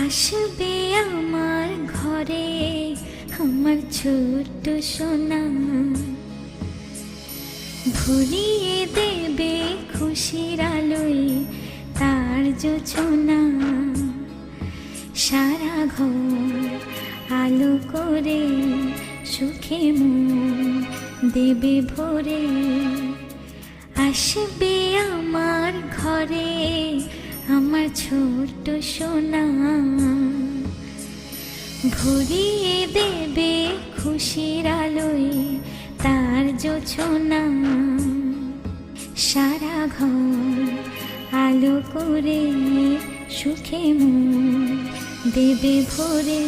আসবে আমার ঘরে আমার ছোট্ট সোনা, ভরিয়ে দেবে খুশির আলোয় তার জোছনা। সারা ঘর আলো করে সুখে মন দেবে ভরে। আসবে আমার ঘরে আমার ছোট্ট সোনা, ভরিয়ে দেবে খুশির আলোয় তার জোছনা। সারা ঘর আলো করে সুখে মন দেবে ভরে।